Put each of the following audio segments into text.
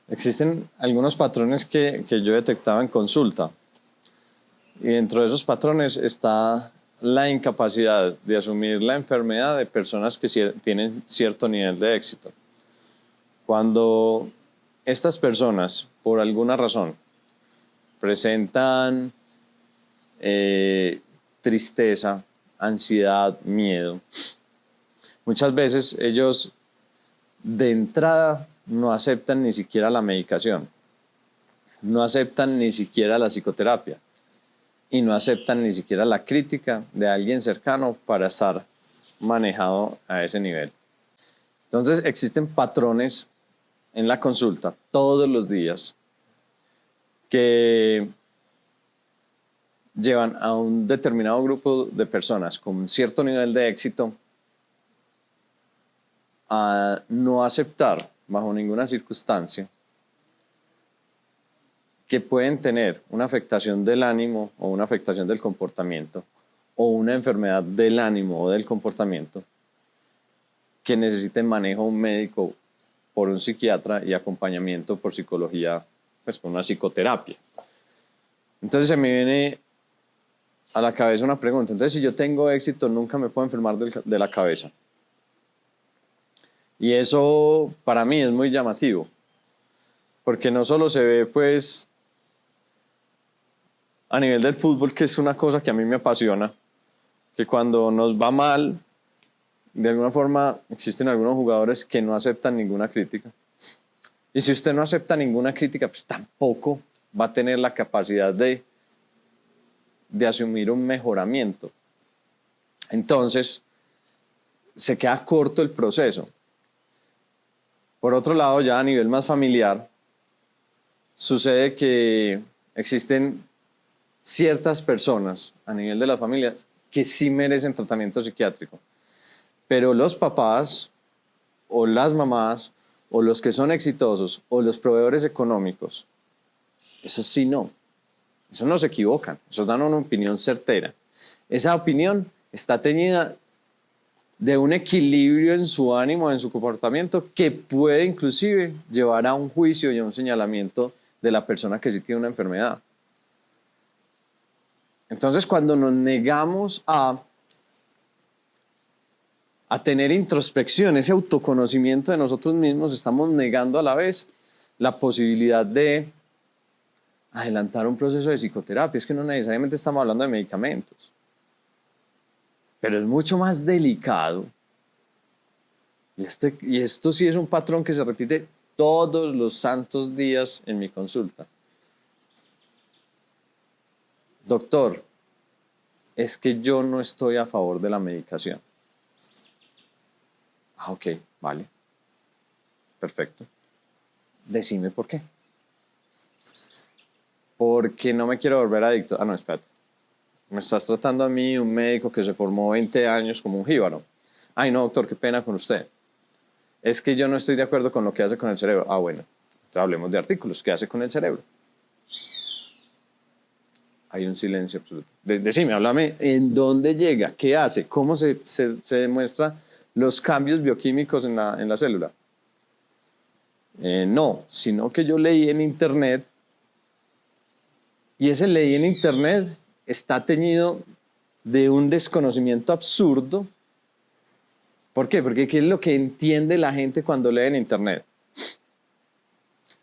Existen algunos patrones que yo detectaba en consulta y dentro de esos patrones está la incapacidad de asumir la enfermedad de personas que tienen cierto nivel de éxito. Cuando estas personas, por alguna razón, presentan tristeza, ansiedad, miedo, muchas veces ellos de entrada no aceptan ni siquiera la medicación, no aceptan ni siquiera la psicoterapia y no aceptan ni siquiera la crítica de alguien cercano para estar manejado a ese nivel. Entonces existen patrones en la consulta todos los días que llevan a un determinado grupo de personas con cierto nivel de éxito a no aceptar bajo ninguna circunstancia que pueden tener una afectación del ánimo o una afectación del comportamiento o una enfermedad del ánimo o del comportamiento que necesiten manejo un médico por un psiquiatra y acompañamiento por psicología, pues con una psicoterapia. Entonces se me viene a la cabeza una pregunta. Entonces, si yo tengo éxito, nunca me puedo enfermar de la cabeza. Y eso para mí es muy llamativo, porque no solo se ve pues a nivel del fútbol, que es una cosa que a mí me apasiona, que cuando nos va mal, de alguna forma existen algunos jugadores que no aceptan ninguna crítica. Y si usted no acepta ninguna crítica, pues tampoco va a tener la capacidad de asumir un mejoramiento. Entonces, se queda corto el proceso. Por otro lado, ya a nivel más familiar, sucede que existen ciertas personas a nivel de las familias que sí merecen tratamiento psiquiátrico, pero los papás o las mamás o los que son exitosos o los proveedores económicos, eso sí no, eso no se equivocan, esos dan una opinión certera. Esa opinión está teñida de un equilibrio en su ánimo, en su comportamiento, que puede inclusive llevar a un juicio y a un señalamiento de la persona que sí tiene una enfermedad. Entonces, cuando nos negamos a tener introspección, ese autoconocimiento de nosotros mismos, estamos negando a la vez la posibilidad de adelantar un proceso de psicoterapia. Es que no necesariamente estamos hablando de medicamentos, pero es mucho más delicado. Y esto sí es un patrón que se repite todos los santos días en mi consulta. Doctor, es que yo no estoy a favor de la medicación. Ah, ok, vale. Perfecto. Decime por qué. Porque no me quiero volver adicto. Ah, no, espérate. Me estás tratando a mí, un médico que se formó 20 años como un jíbaro. Ay, no, doctor, qué pena con usted. Es que yo no estoy de acuerdo con lo que hace con el cerebro. Ah, bueno. Entonces hablemos de artículos. ¿Qué hace con el cerebro? Hay un silencio absoluto. Decime, háblame, ¿en dónde llega? ¿Qué hace? ¿Cómo se demuestra los cambios bioquímicos en la célula? No, sino que yo leí en internet y ese leí en internet está teñido de un desconocimiento absurdo. ¿Por qué? Porque ¿qué es lo que entiende la gente cuando lee en internet?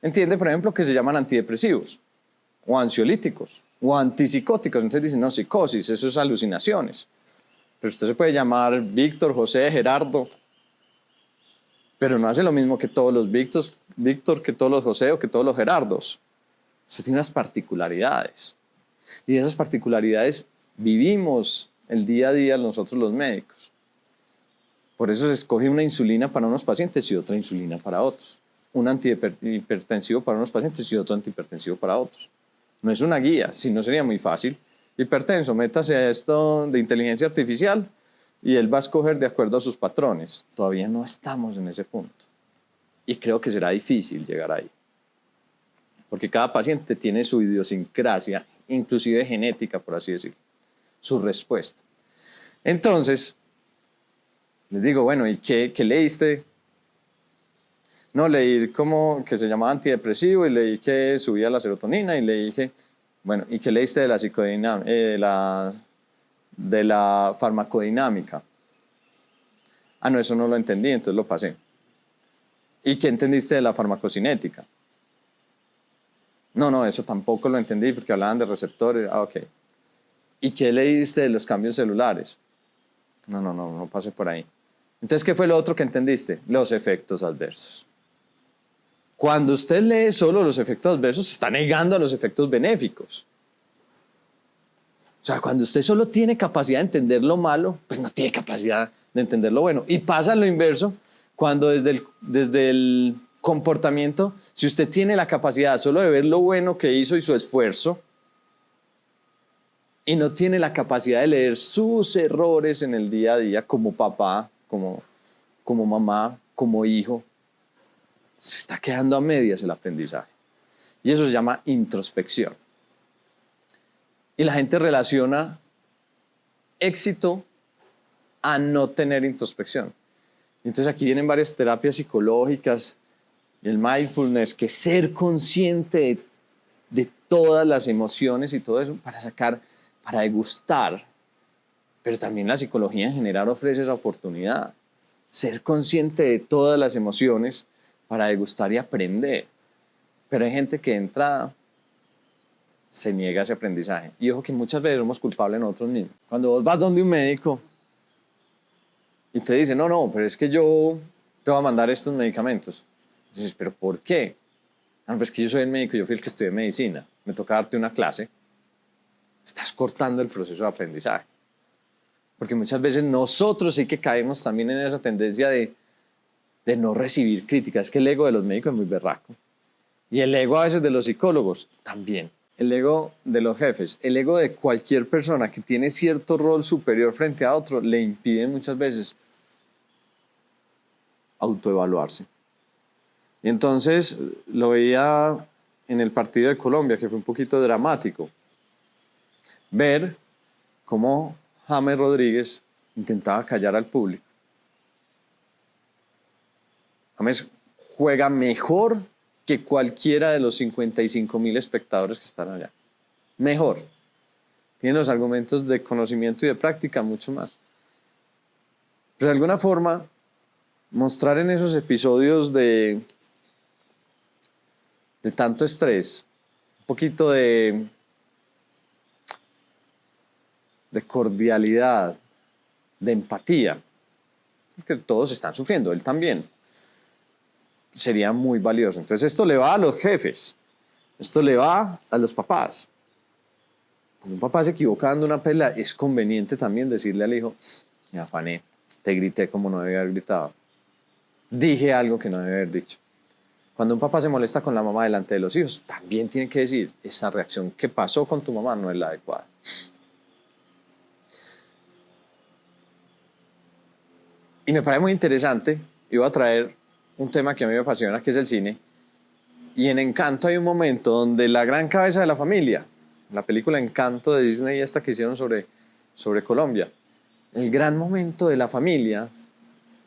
Entiende, por ejemplo, que se llaman antidepresivos o ansiolíticos o antipsicóticos. Entonces dicen, no, psicosis, eso es alucinaciones. Pero usted se puede llamar Víctor, José, Gerardo, pero no hace lo mismo que todos los Víctor, que todos los José o que todos los Gerardos. Usted tiene unas particularidades. Y de esas particularidades vivimos el día a día nosotros los médicos. Por eso se escoge una insulina para unos pacientes y otra insulina para otros. Un antihipertensivo para unos pacientes y otro antihipertensivo para otros. No es una guía, si no sería muy fácil. Hipertenso, métase a esto de inteligencia artificial y él va a escoger de acuerdo a sus patrones. Todavía no estamos en ese punto. Y creo que será difícil llegar ahí. Porque cada paciente tiene su idiosincrasia, inclusive genética, por así decirlo, su respuesta. Entonces, les digo, bueno, ¿y qué leíste? No, leí como que se llamaba antidepresivo y leí que subía la serotonina y leí que, bueno, ¿y qué leíste de la psicodinámica, de la farmacodinámica? Ah, no, eso no lo entendí, entonces lo pasé. ¿Y qué entendiste de la farmacocinética? No, no, eso tampoco lo entendí porque hablaban de receptores. Ah, ok. ¿Y qué leíste de los cambios celulares? No, no, no, no pasé por ahí. Entonces, ¿qué fue lo otro que entendiste? Los efectos adversos. Cuando usted lee solo los efectos adversos, se está negando a los efectos benéficos. O sea, cuando usted solo tiene capacidad de entender lo malo, pues no tiene capacidad de entender lo bueno. Y pasa lo inverso, cuando desde el comportamiento, si usted tiene la capacidad solo de ver lo bueno que hizo y su esfuerzo, y no tiene la capacidad de leer sus errores en el día a día como papá, como mamá, como hijo, se está quedando a medias el aprendizaje. Y eso se llama introspección. Y la gente relaciona éxito a no tener introspección. Entonces aquí vienen varias terapias psicológicas, el mindfulness, que ser consciente de todas las emociones y todo eso para degustar. Pero también la psicología en general ofrece esa oportunidad. Ser consciente de todas las emociones para degustar y aprender. Pero hay gente que entra, se niega a ese aprendizaje. Y ojo que muchas veces somos culpables nosotros mismos. Cuando vos vas donde un médico y te dice, no, no, pero es que yo te voy a mandar estos medicamentos. Dices, ¿pero por qué? Ah, pues es que yo soy el médico, yo fui el que estudié medicina. Me toca darte una clase. Estás cortando el proceso de aprendizaje. Porque muchas veces nosotros sí que caemos también en esa tendencia de no recibir críticas. Es que el ego de los médicos es muy berraco. Y el ego a veces de los psicólogos también. El ego de los jefes, el ego de cualquier persona que tiene cierto rol superior frente a otro, le impide muchas veces autoevaluarse. Y entonces lo veía en el partido de Colombia, que fue un poquito dramático. Ver cómo James Rodríguez intentaba callar al público. James juega mejor que cualquiera de los 55,000 espectadores que están allá. Mejor. Tiene los argumentos de conocimiento y de práctica mucho más. Pero de alguna forma, mostrar en esos episodios de tanto estrés, un poquito de cordialidad, de empatía, porque todos están sufriendo, él también, sería muy valioso. Entonces esto le va a los jefes, esto le va a los papás. Cuando un papá se equivoca dando una pelea, es conveniente también decirle al hijo, me afané, te grité como no debía haber gritado, dije algo que no debía haber dicho. Cuando un papá se molesta con la mamá delante de los hijos, también tiene que decir, esa reacción que pasó con tu mamá no es la adecuada. Y me parece muy interesante, y voy a traer un tema que a mí me apasiona, que es el cine. Y en Encanto hay un momento donde la gran cabeza de la familia, la película Encanto de Disney, esta que hicieron sobre Colombia, el gran momento de la familia,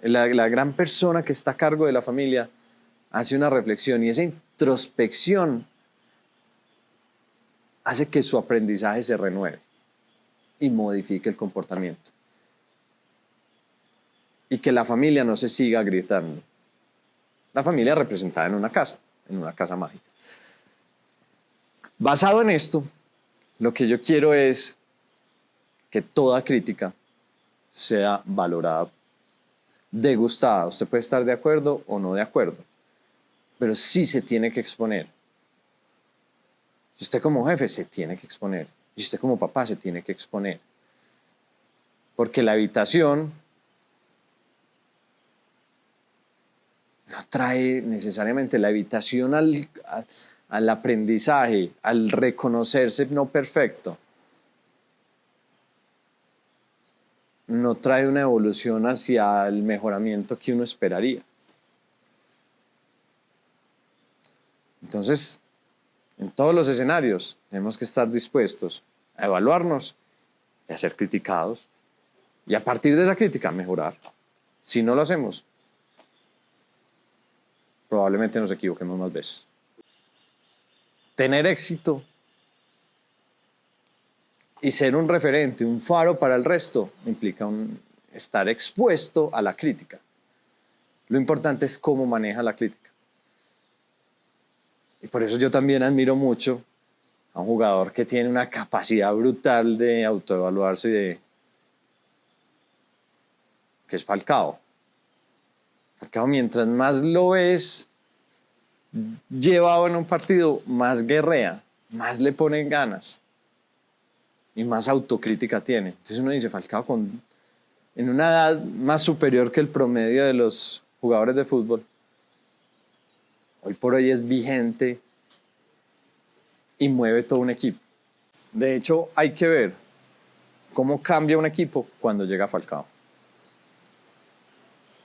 la gran persona que está a cargo de la familia, hace una reflexión y esa introspección hace que su aprendizaje se renueve y modifique el comportamiento. Y que la familia no se siga gritando. La familia representada en una casa mágica. Basado en esto, lo que yo quiero es que toda crítica sea valorada, degustada. Usted puede estar de acuerdo o no de acuerdo, pero sí se tiene que exponer. Y usted como jefe se tiene que exponer. Y usted como papá se tiene que exponer. Porque la evitación no trae necesariamente la evitación al aprendizaje, al reconocerse no perfecto. No trae una evolución hacia el mejoramiento que uno esperaría. Entonces, en todos los escenarios tenemos que estar dispuestos a evaluarnos y a ser criticados. Y a partir de esa crítica mejorar. Si no lo hacemos, probablemente nos equivoquemos más veces. Tener éxito y ser un referente, un faro para el resto, implica estar expuesto a la crítica. Lo importante es cómo maneja la crítica. Y por eso yo también admiro mucho a un jugador que tiene una capacidad brutal de autoevaluarse, que es Falcao. Falcao, mientras más lo ves llevado en un partido, más guerrea, más le ponen ganas y más autocrítica tiene. Entonces uno dice, Falcao en una edad más superior que el promedio de los jugadores de fútbol, hoy por hoy es vigente y mueve todo un equipo. De hecho, hay que ver cómo cambia un equipo cuando llega Falcao.